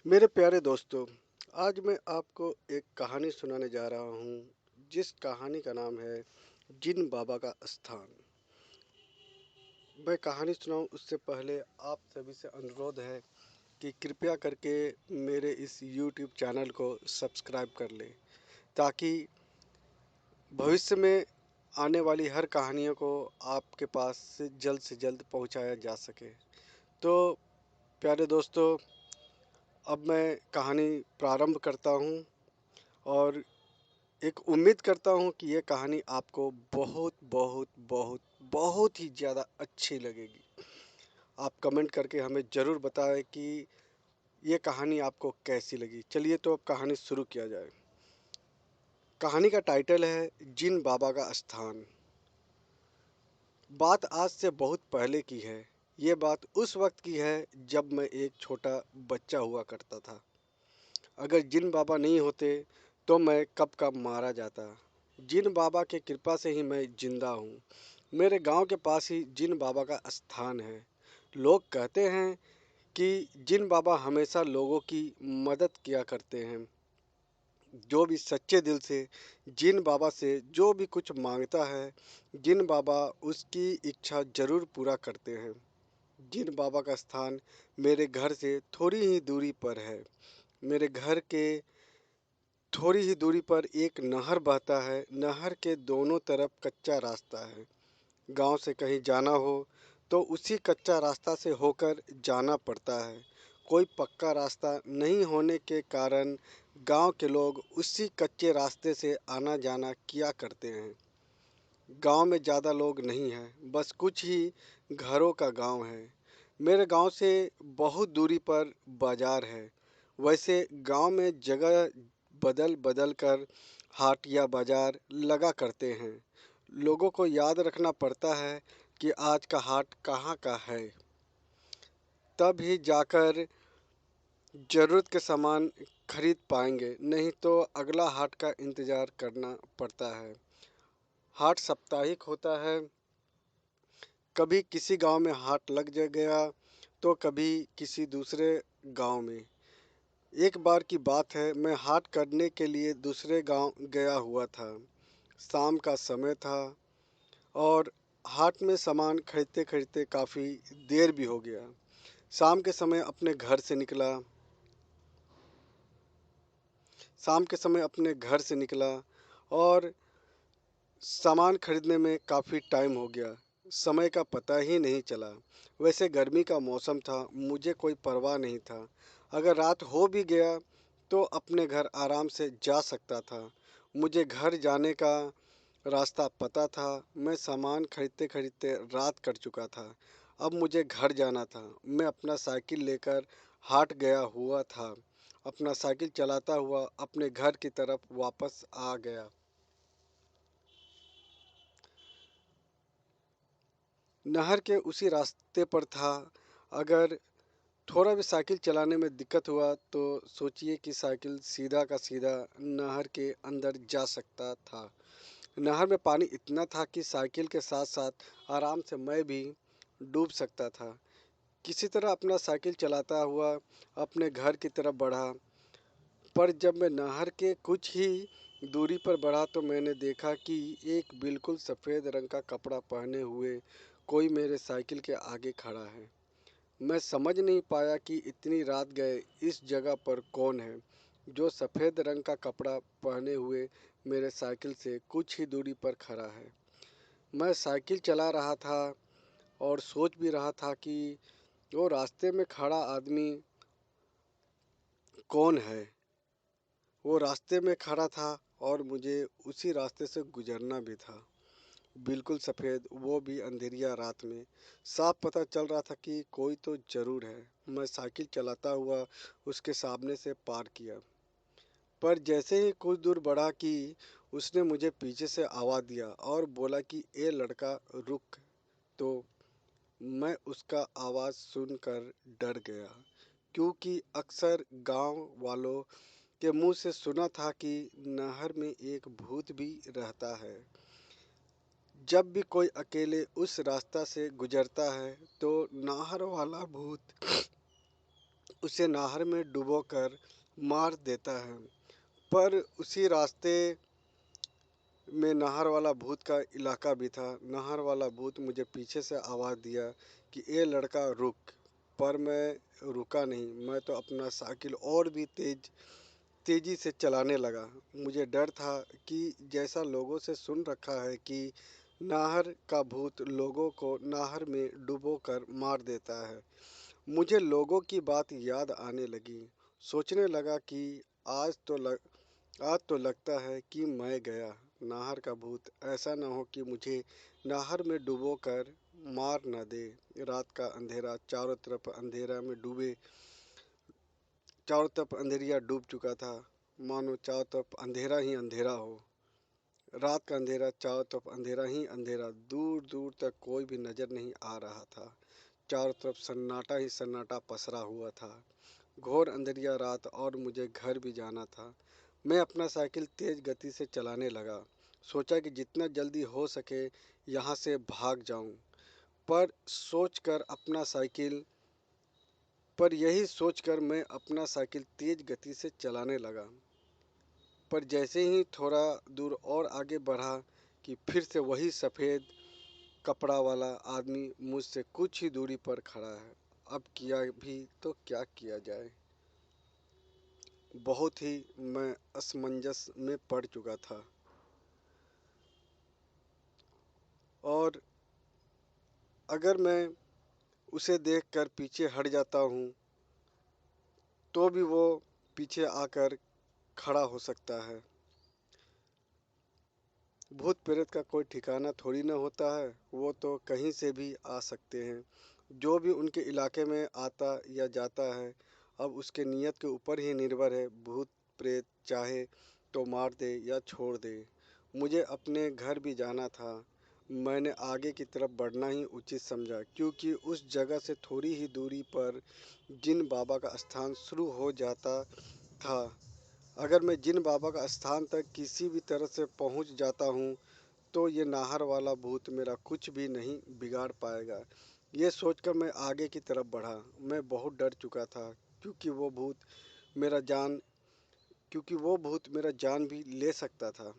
मेरे प्यारे दोस्तों, आज मैं आपको एक कहानी सुनाने जा रहा हूँ, जिस कहानी का नाम है जिन बाबा का स्थान। मैं कहानी सुनाऊँ उससे पहले आप सभी से अनुरोध है कि कृपया करके मेरे इस YouTube चैनल को सब्सक्राइब कर लें, ताकि भविष्य में आने वाली हर कहानियों को आपके पास से जल्द पहुँचाया जा सके। तो प्यारे दोस्तों, अब मैं कहानी प्रारंभ करता हूँ और एक उम्मीद करता हूँ कि ये कहानी आपको बहुत बहुत बहुत बहुत ही ज़्यादा अच्छी लगेगी। आप कमेंट करके हमें ज़रूर बताएं कि ये कहानी आपको कैसी लगी। चलिए तो अब कहानी शुरू किया जाए। कहानी का टाइटल है जिन बाबा का स्थान। बात आज से बहुत पहले की है। ये बात उस वक्त की है जब मैं एक छोटा बच्चा हुआ करता था। अगर जिन बाबा नहीं होते तो मैं कब का मारा जाता। जिन बाबा के कृपा से ही मैं जिंदा हूँ। मेरे गांव के पास ही जिन बाबा का स्थान है। लोग कहते हैं कि जिन बाबा हमेशा लोगों की मदद किया करते हैं। जो भी सच्चे दिल से जिन बाबा से जो भी कुछ मांगता है, जिन बाबा उसकी इच्छा जरूर पूरा करते हैं। जिन बाबा का स्थान मेरे घर से थोड़ी ही दूरी पर है। मेरे घर के थोड़ी ही दूरी पर एक नहर बहता है। नहर के दोनों तरफ कच्चा रास्ता है। गांव से कहीं जाना हो तो उसी कच्चा रास्ता से होकर जाना पड़ता है। कोई पक्का रास्ता नहीं होने के कारण गांव के लोग उसी कच्चे रास्ते से आना जाना किया करते हैं। गांव में ज़्यादा लोग नहीं हैं, बस कुछ ही घरों का गांव है। मेरे गांव से बहुत दूरी पर बाजार है। वैसे गांव में जगह बदल बदल कर हाट या बाजार लगा करते हैं। लोगों को याद रखना पड़ता है कि आज का हाट कहाँ का है, तब ही जाकर ज़रूरत के सामान खरीद पाएंगे, नहीं तो अगला हाट का इंतज़ार करना पड़ता है। हाट साप्ताहिक होता है। कभी किसी गांव में हाट लग गया तो कभी किसी दूसरे गांव में। एक बार की बात है, मैं हाट करने के लिए दूसरे गांव गया हुआ था। शाम का समय था और हाट में सामान खरीदते खरीदते काफ़ी देर भी हो गया। शाम के समय अपने घर से निकला शाम के समय अपने घर से निकला और सामान खरीदने में काफ़ी टाइम हो गया। समय का पता ही नहीं चला। वैसे गर्मी का मौसम था, मुझे कोई परवाह नहीं था। अगर रात हो भी गया तो अपने घर आराम से जा सकता था। मुझे घर जाने का रास्ता पता था। मैं सामान खरीदते खरीदते रात कर चुका था। अब मुझे घर जाना था। मैं अपना साइकिल लेकर हाट गया हुआ था। अपना साइकिल चलाता हुआ अपने घर की तरफ वापस आ गया। नहर के उसी रास्ते पर था। अगर थोड़ा भी साइकिल चलाने में दिक्कत हुआ तो सोचिए कि साइकिल सीधा का सीधा नहर के अंदर जा सकता था। नहर में पानी इतना था कि साइकिल के साथ साथ आराम से मैं भी डूब सकता था। किसी तरह अपना साइकिल चलाता हुआ अपने घर की तरफ बढ़ा। पर जब मैं नहर के कुछ ही दूरी पर बढ़ा तो मैंने देखा कि एक बिल्कुल सफ़ेद रंग का कपड़ा पहने हुए कोई मेरे साइकिल के आगे खड़ा है। मैं समझ नहीं पाया कि इतनी रात गए इस जगह पर कौन है जो सफ़ेद रंग का कपड़ा पहने हुए मेरे साइकिल से कुछ ही दूरी पर खड़ा है। मैं साइकिल चला रहा था और सोच भी रहा था कि वो रास्ते में खड़ा आदमी कौन है। वो रास्ते में खड़ा था और मुझे उसी रास्ते से गुजरना भी था। बिल्कुल सफ़ेद, वो भी अंधेरिया रात में। साफ पता चल रहा था कि कोई तो ज़रूर है। मैं साइकिल चलाता हुआ उसके सामने से पार किया। पर जैसे ही कुछ दूर बढ़ा कि उसने मुझे पीछे से आवाज़ दिया और बोला कि ए लड़का रुक। तो मैं उसका आवाज़ सुनकर डर गया, क्योंकि अक्सर गांव वालों के मुंह से सुना था कि नहर में एक भूत भी रहता है। जब भी कोई अकेले उस रास्ता से गुजरता है तो नाहर वाला भूत उसे नहर में डुबोकर मार देता है। पर उसी रास्ते में नहर वाला भूत का इलाका भी था। नहर वाला भूत मुझे पीछे से आवाज़ दिया कि ए लड़का रुक। पर मैं रुका नहीं। मैं तो अपना साइकिल और भी तेज़ी से चलाने लगा। मुझे डर था कि जैसा लोगों से सुन रखा है कि नहर का भूत लोगों को नहर में डुबोकर मार देता है, मुझे लोगों की बात याद आने लगी। सोचने लगा कि आज तो लगता है कि मैं गया। नाहर का भूत ऐसा न हो कि मुझे नाहर में डुबोकर मार न दे। रात का अंधेरा चारों तरफ अंधेरा में डूबे चारों तरफ अंधेरिया डूब चुका था, मानो चारों तरफ अंधेरा ही अंधेरा हो। रात का अंधेरा चारों तरफ अंधेरा ही अंधेरा, दूर दूर तक कोई भी नजर नहीं आ रहा था। चारों तरफ सन्नाटा ही सन्नाटा पसरा हुआ था। घोर अंधेरिया रात और मुझे घर भी जाना था। मैं अपना साइकिल तेज गति से चलाने लगा। सोचा कि जितना जल्दी हो सके यहाँ से भाग जाऊं। पर सोचकर अपना साइकिल पर यही सोचकर मैं अपना साइकिल तेज गति से चलाने लगा। पर जैसे ही थोड़ा दूर और आगे बढ़ा कि फिर से वही सफ़ेद कपड़ा वाला आदमी मुझसे कुछ ही दूरी पर खड़ा है। अब किया भी तो क्या किया जाए। बहुत ही मैं असमंजस में पड़ चुका था और अगर मैं उसे देखकर पीछे हट जाता हूँ तो भी वो पीछे आकर खड़ा हो सकता है। भूत प्रेत का कोई ठिकाना थोड़ी ना होता है, वो तो कहीं से भी आ सकते हैं। जो भी उनके इलाके में आता या जाता है अब उसके नियत के ऊपर ही निर्भर है। भूत प्रेत चाहे तो मार दे या छोड़ दे। मुझे अपने घर भी जाना था। मैंने आगे की तरफ बढ़ना ही उचित समझा क्योंकि उस जगह से थोड़ी ही दूरी पर जिन बाबा का स्थान शुरू हो जाता था। अगर मैं जिन बाबा का स्थान तक किसी भी तरह से पहुंच जाता हूं तो ये नाहर वाला भूत मेरा कुछ भी नहीं बिगाड़ पाएगा। ये सोचकर मैं आगे की तरफ बढ़ा। मैं बहुत डर चुका था क्योंकि वो भूत मेरा जान क्योंकि वो भूत मेरा जान भी ले सकता था।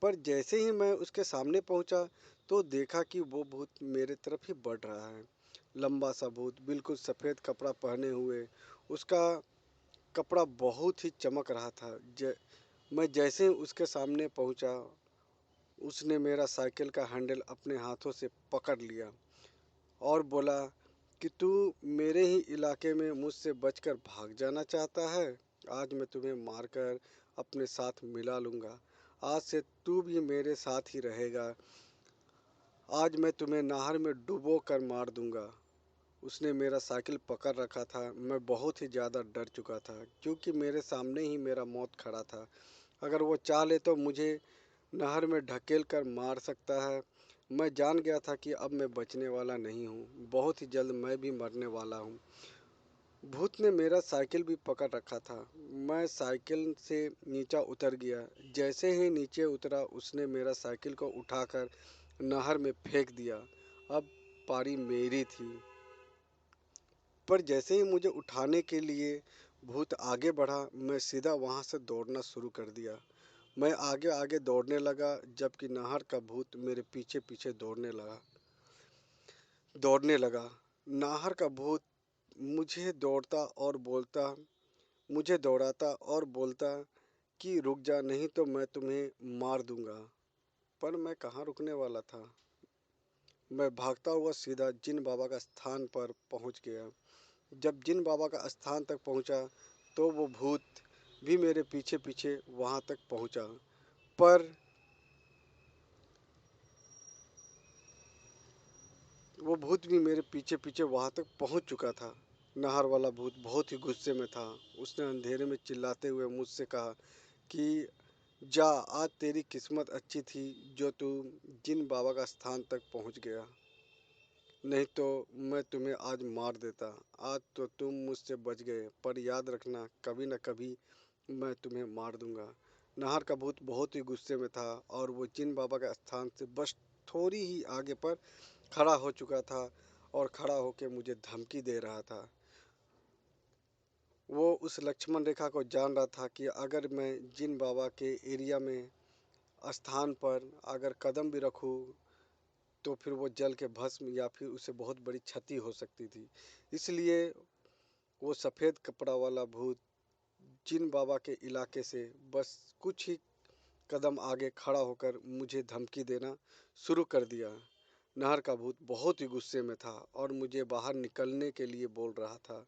पर जैसे ही मैं उसके सामने पहुंचा तो देखा कि वो भूत मेरे तरफ ही बढ़ रहा है। लंबा सा भूत बिल्कुल सफ़ेद कपड़ा पहने हुए। उसका कपड़ा बहुत ही चमक रहा था। मैं जैसे ही उसके सामने पहुंचा उसने मेरा साइकिल का हैंडल अपने हाथों से पकड़ लिया और बोला कि तू मेरे ही इलाके में मुझसे बचकर भाग जाना चाहता है। आज मैं तुम्हें मारकर अपने साथ मिला लूँगा। आज से तू भी मेरे साथ ही रहेगा। आज मैं तुम्हें नहर में डुबो कर मार दूँगा। उसने मेरा साइकिल पकड़ रखा था। मैं बहुत ही ज़्यादा डर चुका था क्योंकि मेरे सामने ही मेरा मौत खड़ा था। अगर वो चाह ले तो मुझे नहर में ढकेल कर मार सकता है। मैं जान गया था कि अब मैं बचने वाला नहीं हूँ। बहुत ही जल्द मैं भी मरने वाला हूँ। भूत ने मेरा साइकिल भी पकड़ रखा था। मैं साइकिल से नीचे उतर गया। जैसे ही नीचे उतरा उसने मेरा साइकिल को उठाकर नहर में फेंक दिया। अब पारी मेरी थी। पर जैसे ही मुझे उठाने के लिए भूत आगे बढ़ा मैं सीधा वहाँ से दौड़ना शुरू कर दिया। मैं आगे आगे दौड़ने लगा जबकि नाहर का भूत मेरे पीछे पीछे दौड़ने लगा। नाहर का भूत मुझे दौड़ता और बोलता मुझे दौड़ाता और बोलता कि रुक जा नहीं तो मैं तुम्हें मार दूंगा। पर मैं कहाँ रुकने वाला था। मैं भागता हुआ सीधा जिन बाबा का स्थान पर पहुंच गया। जब जिन बाबा का स्थान तक पहुंचा तो भी मेरे पीछे पीछे वहां तक पहुंचा। पर वो भूत भी मेरे पीछे पीछे वहां तक पहुंच चुका था। नाहर वाला भूत बहुत ही गुस्से में था। उसने अंधेरे में चिल्लाते हुए मुझसे कहा कि जा, आज तेरी किस्मत अच्छी थी जो तू जिन बाबा का स्थान तक पहुंच गया, नहीं तो मैं तुम्हें आज मार देता। आज तो तुम मुझसे बच गए पर याद रखना कभी न कभी मैं तुम्हें मार दूंगा। नाहर का भूत बहुत ही गुस्से में था और वो जिन बाबा के स्थान से बस थोड़ी ही आगे पर खड़ा हो चुका था और खड़ा होकर मुझे धमकी दे रहा था। वो उस लक्ष्मण रेखा को जान रहा था कि अगर मैं जिन बाबा के एरिया में स्थान पर अगर कदम भी रखूं तो फिर वो जल के भस्म या फिर उसे बहुत बड़ी क्षति हो सकती थी। इसलिए वो सफ़ेद कपड़ा वाला भूत जिन बाबा के इलाके से बस कुछ ही कदम आगे खड़ा होकर मुझे धमकी देना शुरू कर दिया। नहर का भूत बहुत ही गुस्से में था और मुझे बाहर निकलने के लिए बोल रहा था,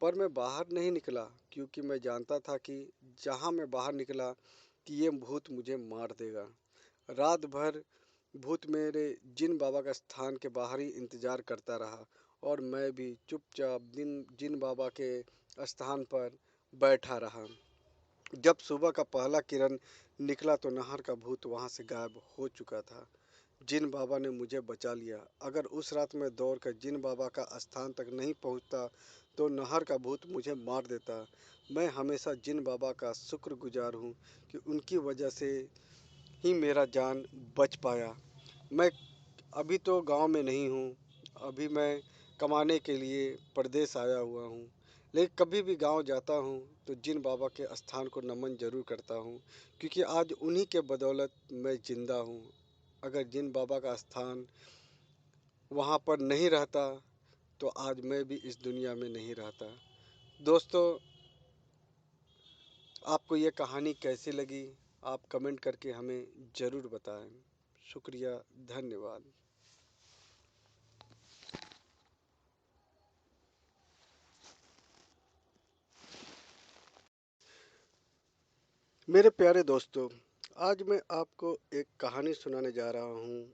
पर मैं बाहर नहीं निकला क्योंकि मैं जानता था कि जहाँ मैं बाहर निकला कि ये भूत मुझे मार देगा। रात भर भूत मेरे जिन बाबा का स्थान के बाहर ही इंतजार करता रहा और मैं भी चुपचाप जिन बाबा के स्थान पर बैठा रहा। जब सुबह का पहला किरण निकला तो नहर का भूत वहां से गायब हो चुका था। जिन बाबा ने मुझे बचा लिया। अगर उस रात मैं दौड़कर जिन बाबा का स्थान तक नहीं पहुंचता तो नहर का भूत मुझे मार देता। मैं हमेशा जिन बाबा का शुक्रगुजार हूँ कि उनकी वजह से ही मेरा जान बच पाया। मैं अभी तो गांव में नहीं हूँ, अभी मैं कमाने के लिए परदेश आया हुआ हूँ, लेकिन कभी भी गांव जाता हूँ तो जिन बाबा के स्थान को नमन ज़रूर करता हूँ क्योंकि आज उन्हीं के बदौलत मैं ज़िंदा हूँ। अगर जिन बाबा का स्थान वहाँ पर नहीं रहता तो आज मैं भी इस दुनिया में नहीं रहता। दोस्तों, आपको ये कहानी कैसी लगी? आप कमेंट करके हमें ज़रूर बताएं। शुक्रिया, धन्यवाद। मेरे प्यारे दोस्तों, आज मैं आपको एक कहानी सुनाने जा रहा हूँ